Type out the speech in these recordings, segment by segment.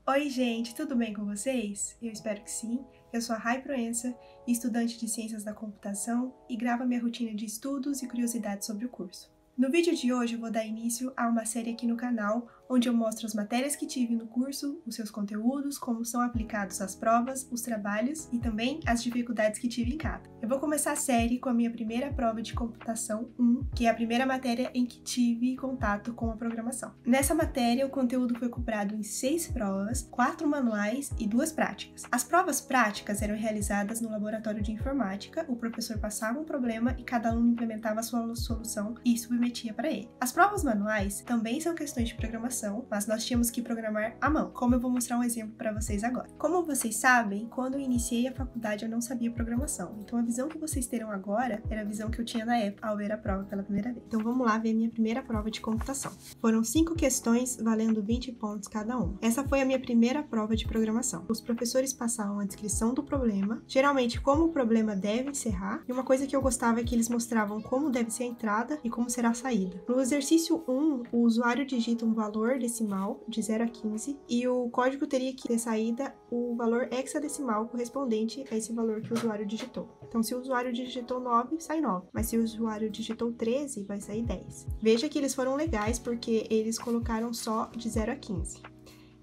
Oi, gente, tudo bem com vocês? Eu espero que sim. Eu sou a Rai Proença, estudante de Ciências da Computação e gravo minha rotina de estudos e curiosidades sobre o curso. No vídeo de hoje eu vou dar início a uma série aqui no canal, onde eu mostro as matérias que tive no curso, os seus conteúdos, como são aplicados as provas, os trabalhos e também as dificuldades que tive em cada. Eu vou começar a série com a minha primeira prova de computação 1, que é a primeira matéria em que tive contato com a programação. Nessa matéria, o conteúdo foi cobrado em 6 provas, 4 manuais e 2 práticas. As provas práticas eram realizadas no laboratório de informática, o professor passava um problema e cada aluno implementava a sua solução e submetia para ele. As provas manuais também são questões de programação, mas nós tínhamos que programar à mão, como eu vou mostrar um exemplo para vocês agora. Como vocês sabem, quando eu iniciei a faculdade eu não sabia programação, então a visão que vocês terão agora era a visão que eu tinha na época ao ver a prova pela primeira vez. Então vamos lá ver a minha primeira prova de computação. Foram 5 questões valendo 20 pontos cada uma. Essa foi a minha primeira prova de programação. Os professores passavam a descrição do problema, geralmente como o problema deve encerrar, e uma coisa que eu gostava é que eles mostravam como deve ser a entrada e como será a saída. No exercício 1, o usuário digita um valor decimal de 0 a 15 e o código teria que ter saída o valor hexadecimal correspondente a esse valor que o usuário digitou. Então, se o usuário digitou 9, sai 9, mas se o usuário digitou 13, vai sair 10. Veja que eles foram legais porque eles colocaram só de 0 a 15.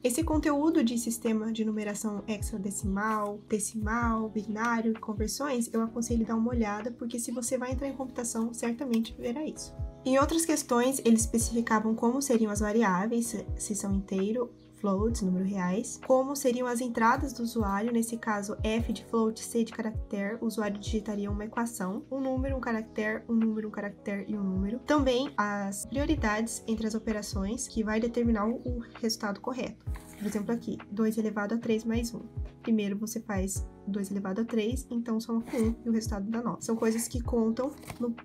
Esse conteúdo de sistema de numeração hexadecimal, decimal, binário e conversões, eu aconselho dar uma olhada, porque se você vai entrar em computação, certamente verá isso. Em outras questões, eles especificavam como seriam as variáveis, se são inteiro, floats, número reais, como seriam as entradas do usuário, nesse caso f de float, c de caractere, o usuário digitaria uma equação, um número, um caractere, um número, um caractere e um número. Também as prioridades entre as operações, que vai determinar o resultado correto. Por exemplo aqui, 2 elevado a 3 mais 1. Primeiro você faz 2 elevado a 3, então soma com 1 e o resultado dá 9. São coisas que contam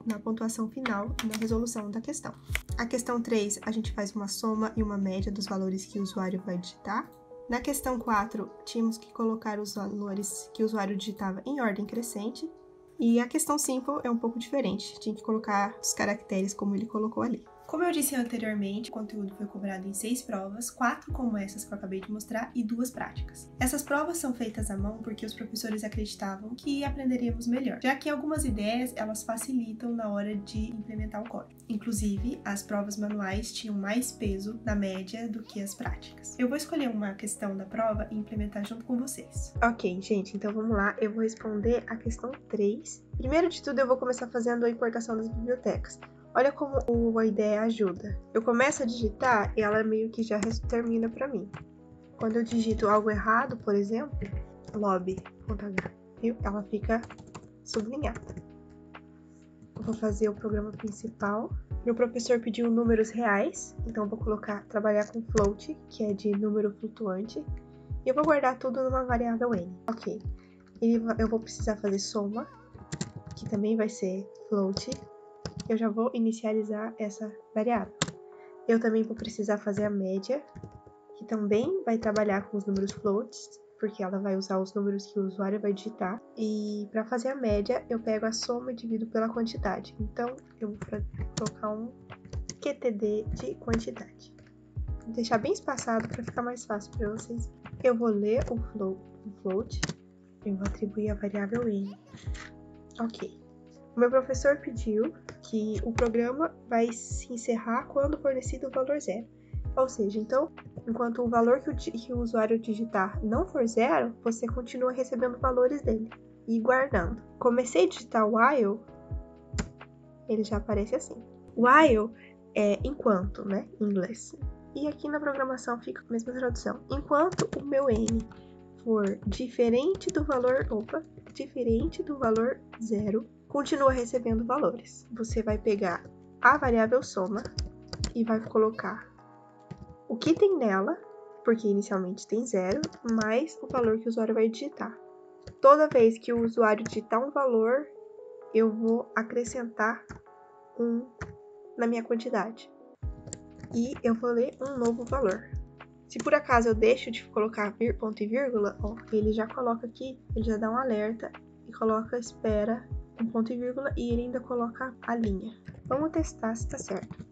na pontuação final e na resolução da questão. A questão 3, a gente faz uma soma e uma média dos valores que o usuário vai digitar. Na questão 4, tínhamos que colocar os valores que o usuário digitava em ordem crescente. E a questão 5 é um pouco diferente, tinha que colocar os caracteres como ele colocou ali. Como eu disse anteriormente, o conteúdo foi cobrado em 6 provas, 4 como essas que eu acabei de mostrar e 2 práticas. Essas provas são feitas à mão porque os professores acreditavam que aprenderíamos melhor, já que algumas ideias elas facilitam na hora de implementar o código. Inclusive, as provas manuais tinham mais peso na média do que as práticas. Eu vou escolher uma questão da prova e implementar junto com vocês. Ok, gente, então vamos lá, eu vou responder a questão 3. Primeiro de tudo, eu vou começar fazendo a importação das bibliotecas. Olha como a ideia ajuda. Eu começo a digitar e ela meio que já termina para mim. Quando eu digito algo errado, por exemplo, lobby.h, ela fica sublinhada. Eu vou fazer o programa principal. Meu professor pediu números reais, então eu vou trabalhar com float, que é de número flutuante. E eu vou guardar tudo numa variável n. Ok. Eu vou precisar fazer soma, que também vai ser float. Eu já vou inicializar essa variável. Eu também vou precisar fazer a média, que também vai trabalhar com os números floats, porque ela vai usar os números que o usuário vai digitar. E para fazer a média, eu pego a soma e divido pela quantidade. Então, eu vou colocar um QTD de quantidade. Vou deixar bem espaçado para ficar mais fácil para vocês. Eu vou ler o float, eu vou atribuir a variável n. Ok. O meu professor pediu que o programa vai se encerrar quando fornecido o valor 0. Ou seja, então, enquanto o valor que o usuário digitar não for 0, você continua recebendo valores dele e guardando. Comecei a digitar while, ele já aparece assim. While é enquanto, né, em inglês. E aqui na programação fica a mesma tradução. Enquanto o meu n for diferente do valor 0, continua recebendo valores. Você vai pegar a variável soma e vai colocar o que tem nela, porque inicialmente tem 0, mais o valor que o usuário vai digitar. Toda vez que o usuário digitar um valor, eu vou acrescentar 1 na minha quantidade. E eu vou ler um novo valor. Se por acaso eu deixo de colocar ponto e vírgula, ó, ele já coloca aqui, ele já dá um alerta e coloca espera um ponto e vírgula e ele ainda coloca a linha. Vamos testar se tá certo.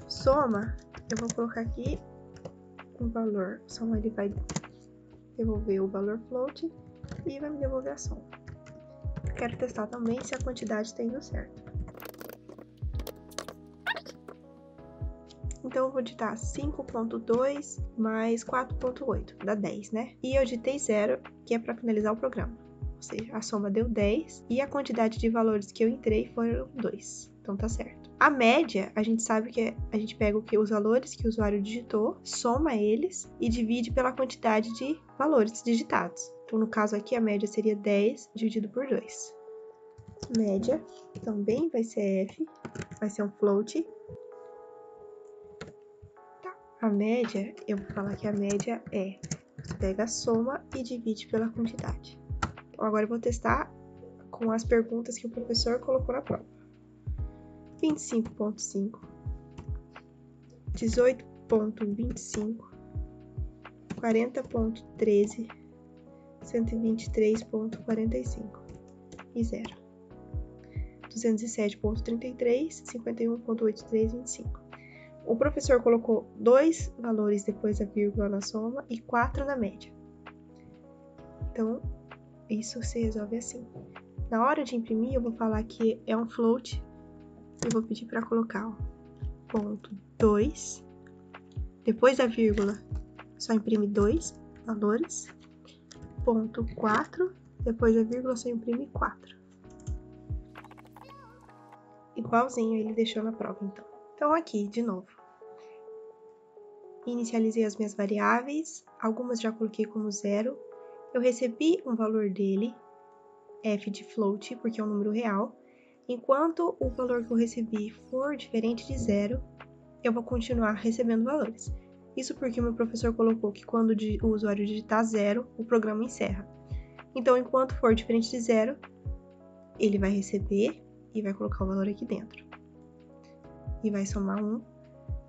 Soma, eu vou colocar aqui um valor, soma ele vai devolver o valor float e vai me devolver a soma. Quero testar também se a quantidade está indo certo. Então, eu vou digitar 5.2 mais 4.8, dá 10, né? E eu digitei 0, que é para finalizar o programa. Ou seja, a soma deu 10 e a quantidade de valores que eu entrei foram 2. Então, tá certo. A média, a gente sabe que a gente pega os valores que o usuário digitou, soma eles e divide pela quantidade de valores digitados. Então, no caso aqui, a média seria 10 dividido por 2. Média também vai ser f, vai ser um float. A média, eu vou falar que a média é, você pega a soma e divide pela quantidade. Agora eu vou testar com as perguntas que o professor colocou na prova. 25.5, 18.25, 40.13, 123.45 e 0. 207.33, 51.83, 25. O professor colocou 2 valores depois da vírgula na soma e 4 na média. Então, isso se resolve assim. Na hora de imprimir, eu vou falar que é um float. Eu vou pedir para colocar ponto 2. Depois da vírgula, só imprime 2 valores. Ponto 4. Depois da vírgula, só imprime 4. Igualzinho ele deixou na prova, então. Então, aqui, de novo. Inicializei as minhas variáveis, algumas já coloquei como 0. Eu recebi um valor dele, f de float, porque é um número real. Enquanto o valor que eu recebi for diferente de 0, eu vou continuar recebendo valores. Isso porque o meu professor colocou que quando o usuário digitar 0, o programa encerra. Então, enquanto for diferente de 0, ele vai receber e vai colocar o valor aqui dentro. E vai somar 1,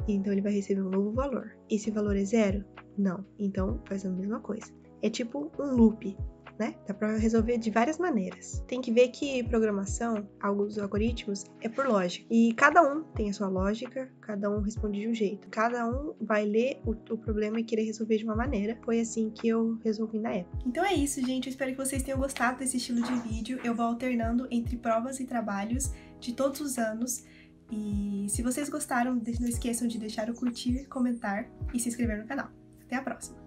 então ele vai receber um novo valor. Esse valor é 0? Não. Então, faz a mesma coisa. É tipo um loop, né? Dá para resolver de várias maneiras. Tem que ver que programação, alguns algoritmos, é por lógica. E cada um tem a sua lógica, cada um responde de um jeito. Cada um vai ler o problema e querer resolver de uma maneira. Foi assim que eu resolvi na época. Então é isso, gente. Eu espero que vocês tenham gostado desse estilo de vídeo. Eu vou alternando entre provas e trabalhos de todos os anos. E se vocês gostaram, não esqueçam de deixar o curtir, comentar e se inscrever no canal. Até a próxima!